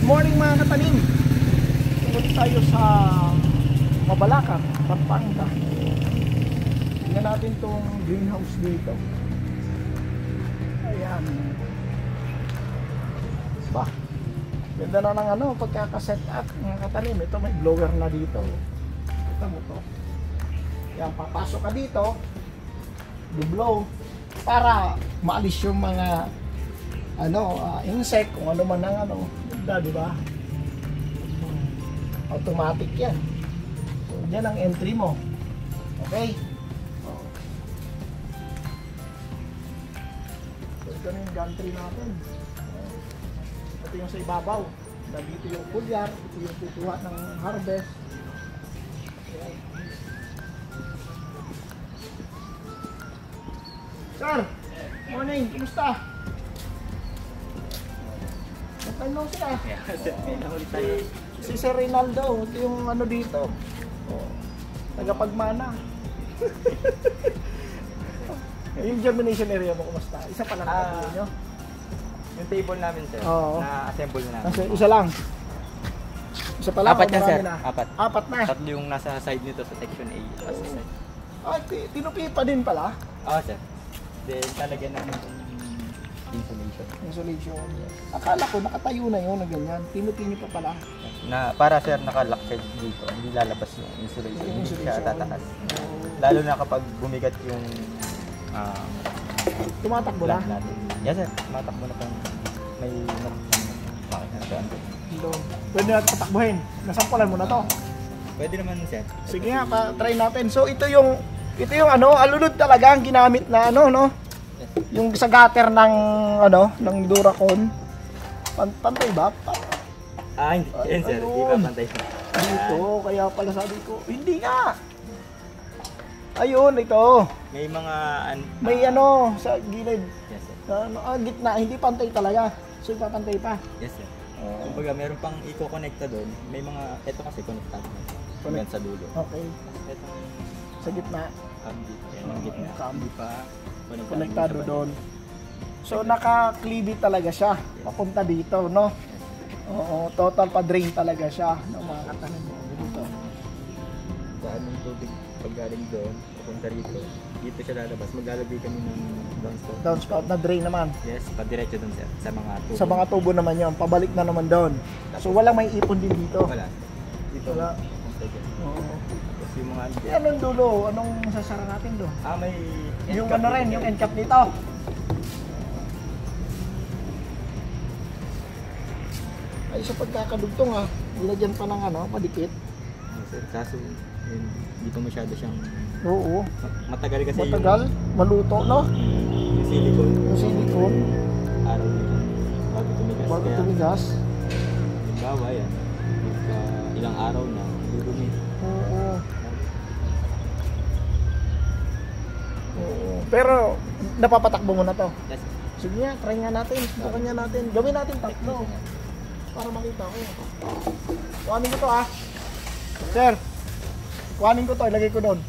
Good morning mga katanim. Tungkol tayo sa Mabalacat, Pampanga. Tingnan natin tong greenhouse dito. Ayan. Ba, ganda na ng ano, pagkakaset up mga katanim. Ito may blower na dito. Ito mo to. Yan, papasok ka dito, i-blow para maalis yung mga insect, kung ano man ang ano, ganda, di ba? Automatic yan. So, yan ang entry mo. Okay? So, ito na yung gantry natin. Ito yung sa ibabaw. Dito yung pulyar, ito yung kukuha ng harvest. Okay. Sir, morning, kumusta? Matay mo sila. Si Sir Rinaldo, ito yung ano dito. Tagapagmana. Yung germination area mo, kumusta? Isa pa lang na nyo? Yung table namin, sir, na-assemble na namin. Kasi isa lang. Isa pa lang? Apat yan, sir. Na? Apat. Apat na? Tatlo yung nasa side nito sa section A. Ay, tinupi pa din pala? Oo, sir. Then, talagyan namin yung insulation. Insulation. Akala ko nakatayo na yun na ganyan. Tinutini pa pala. Na, para, sir, naka-lock siya dito. Hindi lalabas yung insulation. Hindi siya tatakas. Lalo na kapag bumigat yung tumatakbo na? natin. Yes, sir. Tumatakbo na pang may makina na doon. Pwede natin patakbuhin. Nasampulan mo na to. Pwede naman, sir. Sige nga, try natin. So ito yung ano, alulod talaga ang ginamit na ano, no? Yes. Yung sa gutter ng ano, ng Duracon. Pantay ba? Hindi. Yan, sir. Hindi pa pantay. Dito, kaya pala sabi ko, hindi nga. Ayun, ito. May mga may ano sa gilid. Yes, sir. Gitna, hindi pantay talaga. So ipapantay pa. Yes, sir. Kumbaga, meron pang i-connecta doon. May mga, ito kasi connectado na. Hanggang sa dulo. Okay. Ito, Sa gitna. yan ang gitna. Hindi pa Konektado doon. So naka-clivy talaga siya. Papunta dito, no? Oo, total pa-drain talaga siya ng mga katanim mo. Dito. Saan yung tubig pag galing doon, papunta rito. Dito siya lalabas. Maglalagay kami ng downspout. Downspout na drain naman. Yes, padiretso doon, sir. Sa mga tubo. Sa mga tubo naman yun. Pabalik na naman doon. So walang may ipon din dito. Wala. Dito. Wala. Oo. Tapos yung mga... Anong dulo? Anong sasara natin doon? May... Yung ano rin, yung end cap dito. Ay, sa pagkakadugtong nilagyan pa ng ano, padikit. Sir, kaso hindi pa masyado siyang... Oo. Matagal kasi matagal, maluto, no? Yung silicone. Yung silicone. Araw nito. Bago tumigas. Bago tumigas. Halimbawa yan. Ilang araw na, dudumi. Oo. Oo. Pero, napapatakbo mo na to. Yes. Sige nga, try nga natin. Subukan nga natin. Gawin natin tatlo. Para makita ko. Kuhanin ko to Sir, kuhanin ko to. Ilagay ko doon.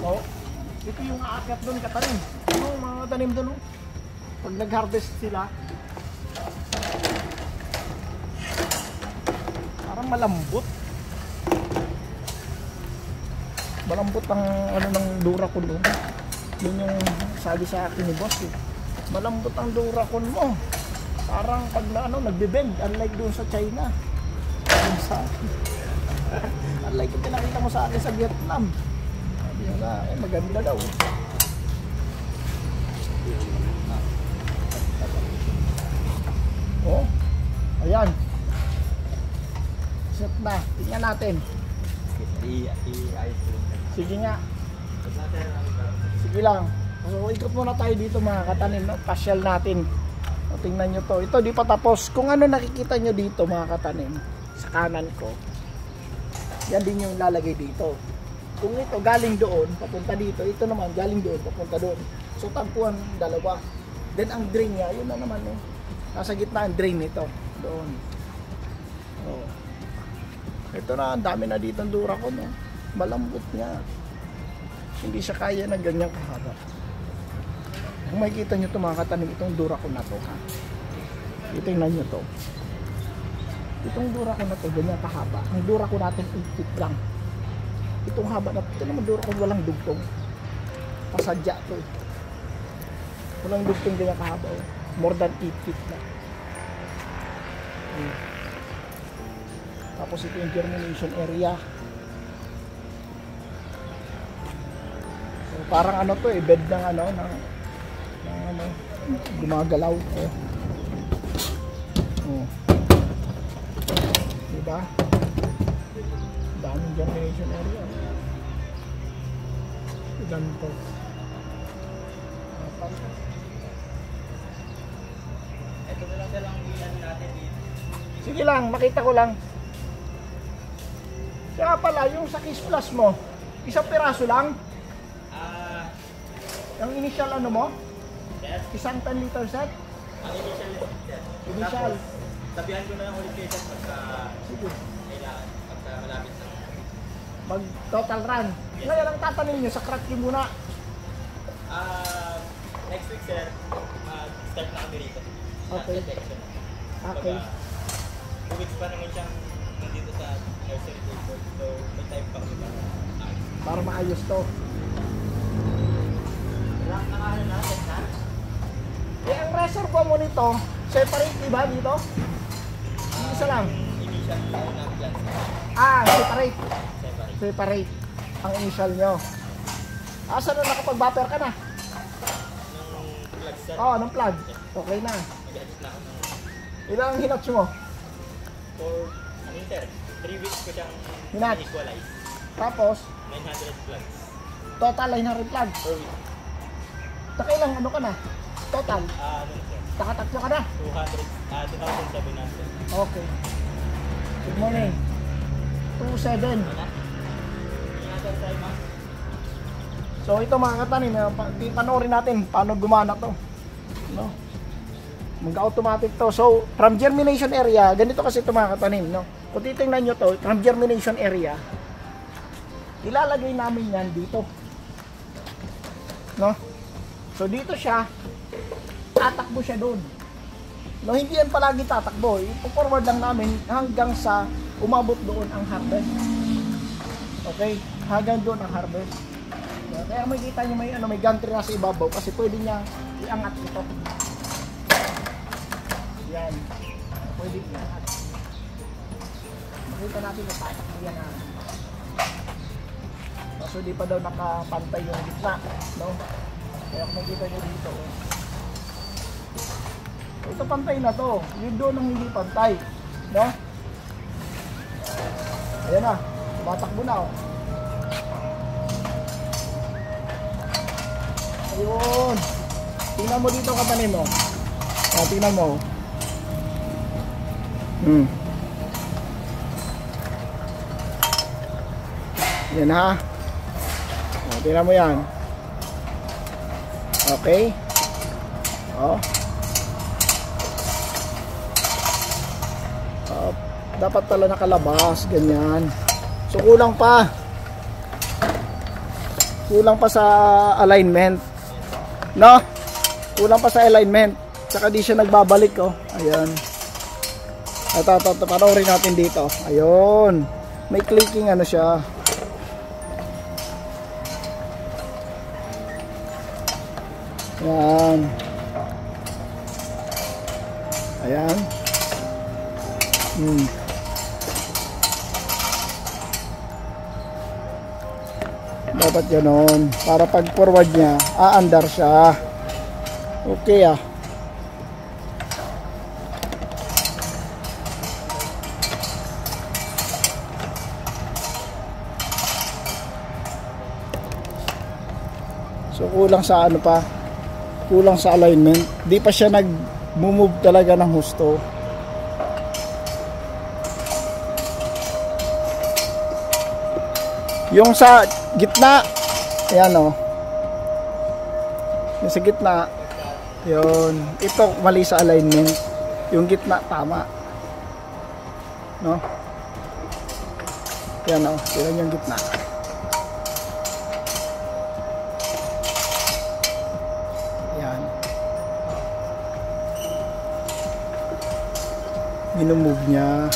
Oh, ito yung aakyat doon katanim. Ano mga tanim doon? Pag nag-harvest sila, parang malambot. Malambot ang ano ng Duracon doon. Yun yung sabi sa akin ni boss malambot ang Duracon mo. Parang pag na nagbe-bend, unlike doon sa China. Unlike yung pinakita mo sa akin sa Vietnam. Sabi nga, maganda daw. Oh, ayan. Set na. Tingnan natin. Sige nga. Sige lang. So ikot muna tayo dito mga katanim. Pasyal natin. O, tingnan nyo to. Ito di pa tapos. Kung ano nakikita nyo dito mga katanim. Sa kanan ko. Yan din yung lalagay dito. Kung ito galing doon, papunta dito. Ito naman galing doon, papunta doon. So tagpuan dalawa. Then ang drain niya, yun na naman nasa gitna ang drain nito. Doon. Oh. Ito na, ang dami na dito ang Duracon. Malambot nga. Hindi siya kaya ng ganyang kahaba. Kung makikita nyo ito mga katanim, itong Duraco na to ha. Tingnan nyo to. Itong Duraco na to, ganyan kahaba. Ang Duraco natin 8 feet lang. Itong haba na ito naman Duraco walang dugtong. Pasadya to eh. Walang dugtong ganyan kahaba oh. More than 8 feet lang. Tapos ito yung germination area. So, parang ano to eh, bed ng ano, ng ano, gumagalaw. Oh. Diba? Daming germination area. Ganito. Ito na lang silang ilan natin dito. Sige lang, makita ko lang. Saka pala, yung sa Kiss Plus mo, isang piraso lang? Yung initial ano mo? Yes. Isang 10 liter set? Ang initial. Initial. Sabihan ko na lang ulit kayo pagka Sige. kailangan, pagka malapit na. Mag total run. Ngayon ang tatanungin nyo, sa crack nyo muna. Next week sir, mag-start na kami rito. Okay. Okay. 2 weeks pa naman siyang nandito sa nursery report. So, may time pa kami Para maayos to. Nakaano natin na? Eh, ang reservoir mo nito, separate diba dito? Isa lang. Initial na plans. Separate. Separate. Separate ang initial nyo. Saan na nakapag-buffer ka na? Ng plug sir. Oo, ng plug. Okay na. Mag-adjust na ako ng Ilang hinatch mo? for, sir, 3 weeks ko siyang Hinatch. equalize. Tapos, 900 plugs total 900 plug. per week. Nakailang ano ka na? Total. Ano na sir? Nakatatlo ka na? 2,700. Okay. Good morning. 27. Ano? Ingatan tayo ma'am. So ito mga katanim, panoorin natin paano gumana to. No? Mag-automatic to. So from germination area, ganito kasi ito mga katanim, no? Kung titingnan nyo to, from germination area, ilalagay namin yan dito. No? So dito siya, tatakbo siya doon. No, hindi yan palagi tatakbo. I-forward lang namin hanggang sa umabot doon ang harvest. Okay? Hanggang doon ang harvest. Kaya makikita nyo may gantry na sa ibabaw kasi pwede niya iangat ito. Yan. Pwede iangat. Makita natin na tatakbo yan na. So di pa daw nakapantay yung gitna. No? Kaya kung makikita nyo dito. Ito pantay na to. Yun doon ang hindi pantay. No? Ayan na. Tumatakbo na oh. Ayun. Tingnan mo dito katanim mo. Tingnan mo. Yan ha. Tingnan mo yan. Okay. Dapat pala nakalabas. Ganyan. So kulang pa. Kulang pa sa alignment. No? Kulang pa sa alignment. Tsaka di siya nagbabalik oh. Ayan. Ito, panoorin natin dito. Ayun. May clicking ano siya. Ayan. Ayan. Dapat ganon. Para pag forward niya, aandar siya. Okay ah. So kulang sa ano pa? Kulang sa alignment. Di pa siya nag-move talaga ng husto. Yung sa gitna, ayan o. Yung sa gitna, yun. Ito mali sa alignment. Yung gitna, tama. No? Ayan o. Ayan yung gitna. Ayan. Minumove niya.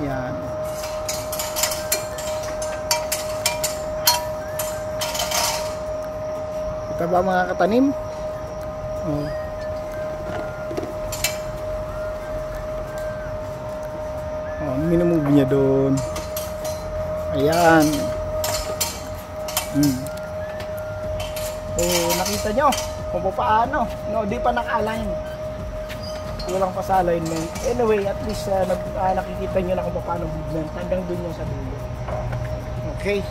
Yan. Ito ba mga katanim? Oh. Oh, minumove niya doon. Ayan. So, nakita nyo kung paano. No, di pa naka-align. Walang pa sa alignment. Anyway, at least nakikita nyo na kung paano movement. Hanggang dun yung sa dulo. Okay.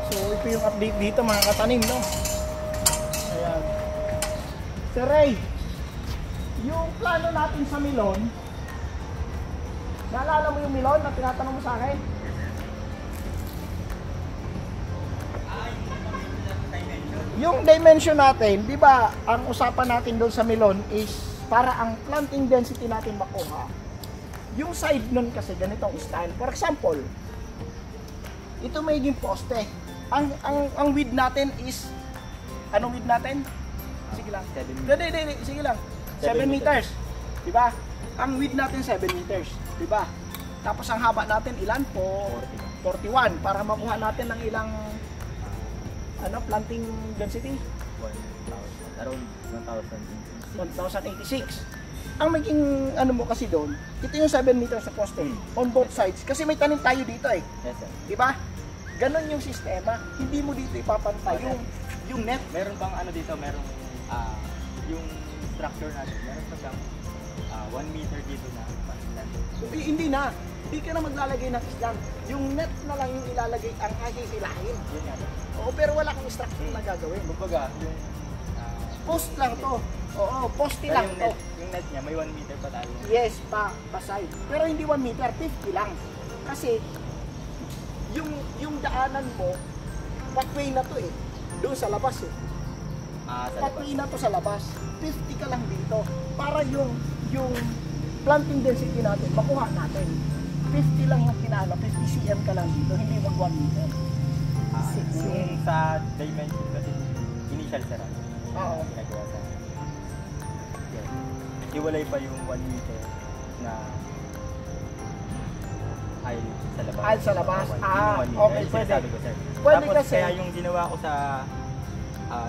So, ito yung update dito mga katanim, no? Ayan. Sir Ray, yung plano natin sa Milon, naalala mo yung Milon na tinatanong mo sa akin? Yung dimension natin, di ba, ang usapan natin doon sa Milon is para ang planting density natin makuha. Yung side nun kasi ganitong style. For example, ito magiging poste. Ang width natin is, anong width natin? Sige lang. 7 sige lang. 7 meters. Di ba? Ang width natin 7 meters. Di ba? Tapos ang haba natin ilan? 41. Para makuha natin ng ilang planting density? 1,000. Around 1,086. Ang maging mo kasi doon, ito yung 7 meters sa poste on both sides. Kasi may tanim tayo dito eh. Yes, sir. Di ba? Ganon yung sistema. Hindi mo dito ipapantay yung net. Meron bang dito, merong yung structure natin, meron pa siyang 1 meter dito na panilan. Hindi na. Hindi ka na maglalagay ng islang. Yung net na lang yung ilalagay ang hihilahin. Yun nga. Oo, pero wala kang structure na gagawin. Kumbaga, yung post lang to. Oo, poste lang to. Yung net niya, may 1 meter pa tayo. Yes, pa side. Pero hindi 1 meter, 50 lang. Kasi, yung daanan mo, pathway na to eh. Doon sa labas eh. Pathway na to sa labas. 50 ka lang dito. Para yung planting density natin, makuha natin. 50 lang yung kinala, 50 cm ka lang dito, hindi mag 1 meter. Yung sa dimension kasi, initial sir. Oo. Ginagawa sa yes. Iwalay pa yung 1 meter na aisle sa labas. Aisle sa labas? Okay, pwede. Ko, sir. Pwede tapos kasi. Kaya yung ginawa ko sa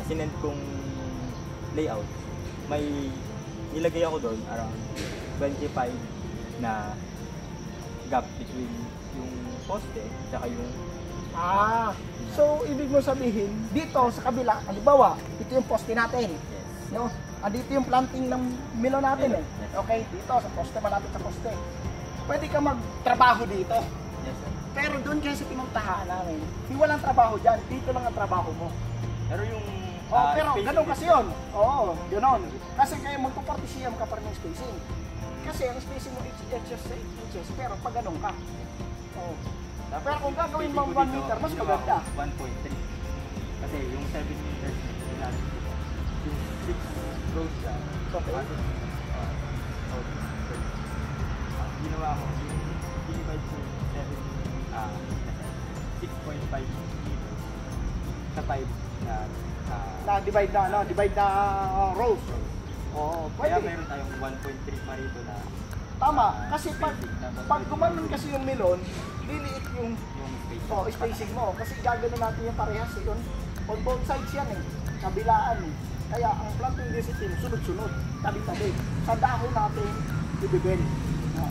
sinend kong layout, may nilagay ako doon around 25 na gap between yung poste saka yung so ibig mo sabihin dito sa kabila, halimbawa ito yung poste natin. Yes. No? Andito yung planting ng Milon natin eh. Okay, dito sa poste, malapit sa poste. Pwede ka magtrabaho dito. Yes, sir. Pero doon kasi pinuntahan namin. Hindi walang trabaho dyan, dito lang ang trabaho mo. Pero yung pero ganun kasi yun. Oo, ganun. Kasi kaya magpo-40 ka pa rin yung spacing. Kasi ang spacing mo inches, pero pag ganun ka. Oo. Pero kung gagawin mo 1 meter, mas maganda. 1.3. Kasi yung 7 meters, yung 6 rows lang. Okay. Ginawa ko, yung divide ko 6.5 meters sa 5 na divide na rows. Oo, kaya pwede. meron tayong 1.3 pa rito na Tama, kasi pag gumanon kasi yung Milon, liliit yung spacing mo. Kasi gagawin natin yung parehas yun. On both sides yan eh, kabilaan eh. Kaya ang planting density, sunod-sunod, tabi-tabi. Sa dahon natin, ibibel.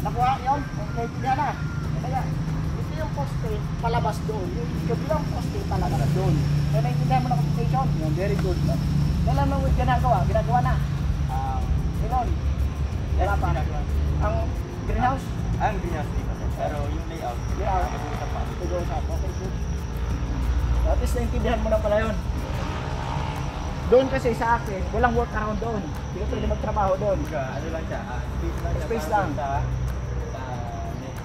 Nakuha yun? Naintindihan na. Kaya, ito yung poste, palabas doon. Yung kabilang poste, palabas doon. Kaya naintindihan mo na computation? Yan, very good. Kailan mo ginagawa? Ginagawa na? Milon? Wala pa? Ang greenhouse? Ang greenhouse dito sir. Pero yung layout, mag-uusap pa. Mag-uusap, okay, good. At least naintindihan mo na pala yun. Doon kasi sa akin, walang work around doon. Hindi ka pwede magtrabaho doon. Ano lang siya, space lang siya. Space lang. Net.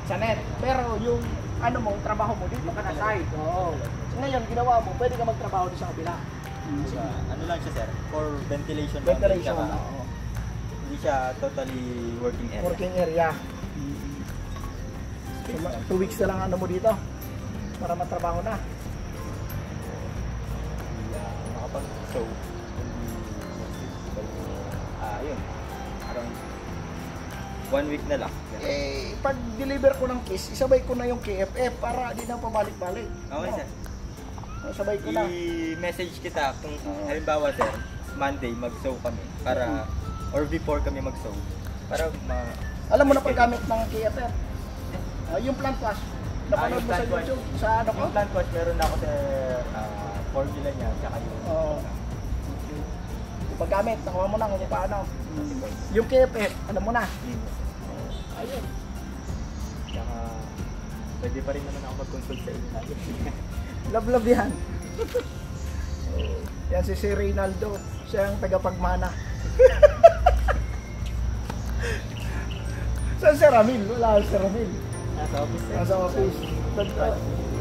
Sa net. Pero yung trabaho mo, dito ka na side. Oo. So ngayon, ginawa mo, pwede ka magtrabaho doon sa kabila. Ano lang siya sir, for ventilation. Ventilation, lang. oo. Hindi siya totally working area. Working area. So, 2 weeks na lang mo dito para matrabaho na. Makapag-show. Yun. 1 week na lang. Eh, pag deliver ko ng case, isabay ko na yung KFF para di na pabalik-balik. Okay, No? sir. Sabay ko na. I-message kita kung halimbawa, sir, Monday mag-sow kami para or before kami mag-sow para Alam mo na paggamit ng KFF? Yung plant wash. Napanood yung mo sa plant wash. YouTube? Sa ano ko? yung plant wash meron na ako sa formula niya tsaka yung Oo. Yung paggamit, nakuha mo na kung paano. Yung KFF, alam mo na. Ayun. Tsaka pwede pa rin naman ako mag-consult sa inyo. Love yan. Yan si Reynaldo. Siya ang tagapagmana. Saan si Ramil? Wala si Ramil. Nasa office, sir. Nasa office.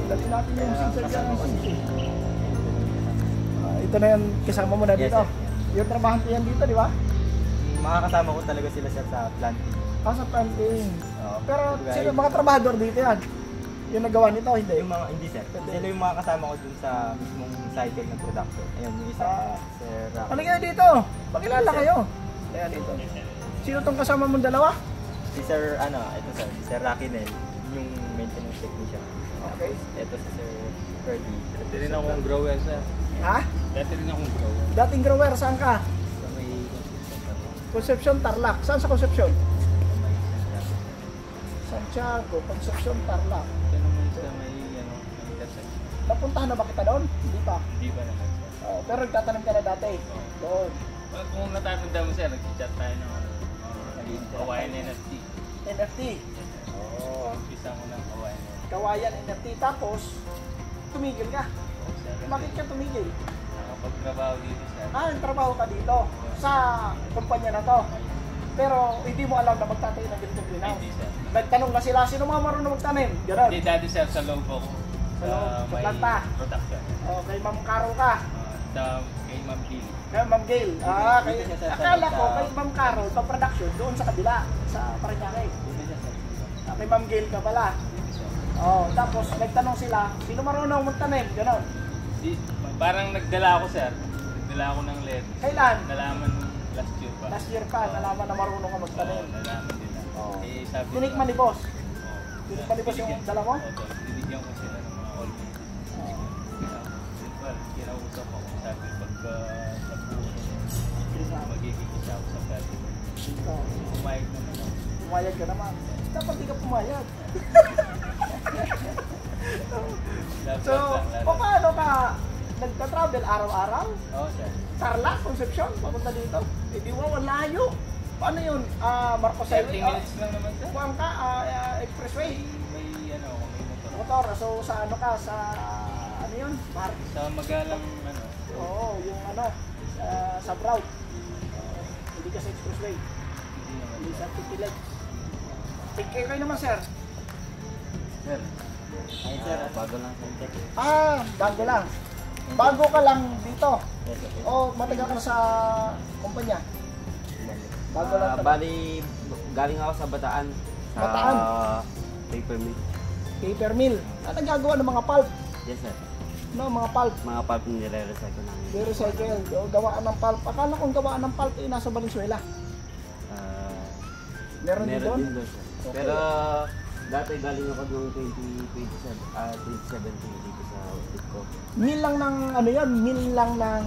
Dali natin yung sinsag yan. Ito na yan, kasama mo na Yes, dito. sir. Yung trabahan ko yan dito, di ba? Makakasama ko talaga sila, sir, sa planting. Sa planting. Oo. Pero Kumbaga, sino mga trabahador dito yan? Yung nagawa nito, hindi. yung mga, hindi, sir. Sila yung mga kasama ko dun sa mismong cycle ng production. Ayun, yung isa, sir. Ano kayo dito? Pakilala kayo. Kaya dito. Sino tong kasama mong dalawa? Si Sir, ito, sir, si Sir Rocky Nel, yung maintenance technician. Okay. Ito si Sir Ferdy. Dati rin akong grower, sir. Ha? Dati rin akong grower. Dating grower, saan ka? Sa may Concepcion, Tarlac. Saan sa Concepcion? sa may Santiago. Santiago, Concepcion, Tarlac. Ito naman sa may, may Dasal. Napuntahan na ba kita doon? Hindi pa. Hindi ba naman, sir? Pero nagtatanim ka na dati. Doon. Kung natatanda mo, sir, nag-chat tayo ng kawayan NFT. NFT. Oo. Umpisa mo ng kawayan NFT. Kawayan NFT. Tapos, tumigil ka. Oh, sir. Bakit ka tumigil? Nakapagtrabaho dito, sir. Nagtrabaho ka dito sa kumpanya na to. Pero hindi mo alam na magtatayo ng ganitong greenhouse. Hindi, sir. Nagtanong na sila, sino mga marunong magtanim? Ganon. Hindi, dati, sir, sa loob ako. Sa loob, sa may planta. production. Kay Ma'am Caro ka. Sa kay Ma'am Billy. Kay Ma'am Gail. Kay, Dito siya sa- akala ko sa- kay Ma'am Caro, sa production, doon sa kabila, sa Paranaque. Dito siya, sir. Kay Ma'am Gail ka pala. Tapos nagtanong sila, sino marunong magtanim? Ganon. Di, parang nagdala ako, sir. Nagdala ako ng letter. Kailan? Nalaman last year pa. Last year pa, nalaman na marunong ka Oo, magtanim. nalaman nila. Oo. Eh, sabi Tinikman ni boss. Oo. Tinikman ni boss yung Binigyan- dala mo? Oo, binigyan ko sila ng mga all Simple, kinausap ako. Sabi, pagka napuno, magiging isa ako sa pwede. Pumayag naman ako. Pumayag ka naman. Dapat di ka pumayag. So, paano ka nagka-travel araw-araw? Oo, sir. Tarlac, Concepcion, papunta dito. Di ba, walayo. Paano yun? Marcos 30 Highway? minutes lang naman, sir. Kuhaan ka, expressway. May may motor. Motor, so sa ano ka, sa ano yun? Sa magalang, Oo, yung ano, sa Brown. Hindi ka sa expressway. hindi naman. Hindi sa Pipilex. Kayo naman, sir. Sir. Ay, sir. Bago lang sa tech. Bago lang. Bago ka lang dito. Yes, sir. O matagal ka na sa kumpanya? Bago lang talaga. Bali, galing ako sa Bataan. Sa Bataan? paper mill. Paper mill. Nagagawa ng mga pulp. Yes, sir. No, mga pulp. Mga pulp na nire-recycle namin. Recycle. O, gawaan ng pulp. Akala kong gawaan ng pulp nasa Valenzuela. Meron din doon? Meron din doon, sir. Okay. Pero dati galing ako noong 2017 dito sa outfit ko. Mill lang ng ano yan? Mill lang ng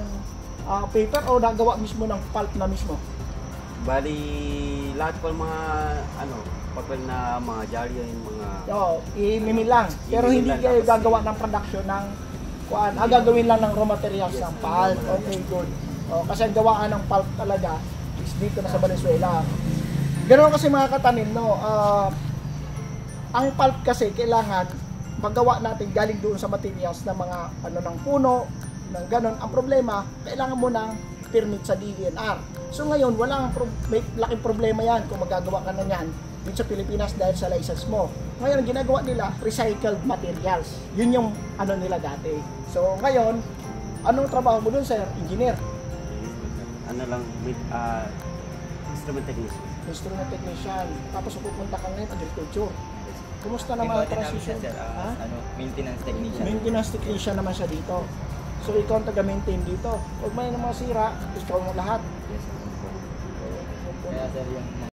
paper o nagawa mismo ng pulp na mismo? Bali, lahat po mga papel na mga dyaryo, yung mga... Oo, i-mill lang. Pero I-mill hindi lang, kayo tapos gagawa ng production ng kuan. Gagawin lang ng raw materials Yes, ng ng pulp. raw Okay, good. Kasi ang gawaan ng pulp talaga is dito na sa Valenzuela. Ganoon kasi mga katanim, no? Ang pulp kasi kailangan magawa natin galing doon sa materials ng mga ng puno, ng ganon. Ang problema, kailangan mo ng permit sa DENR. So ngayon, may laking problema yan kung magagawa ka na yan dito sa Pilipinas dahil sa license mo. Ngayon, ginagawa nila recycled materials. Yun yung nila dati. So ngayon, anong trabaho mo doon, sir? Engineer? Instrument technician. Instrument technician. Tapos pupunta ka ngayon agriculture. Kumusta naman ang transition? Sir, maintenance technician. Maintenance technician naman siya dito. So ikaw ang taga-maintain dito. Huwag may mga sira, ikaw mo lahat. Yes, sir. Kaya, sir, yung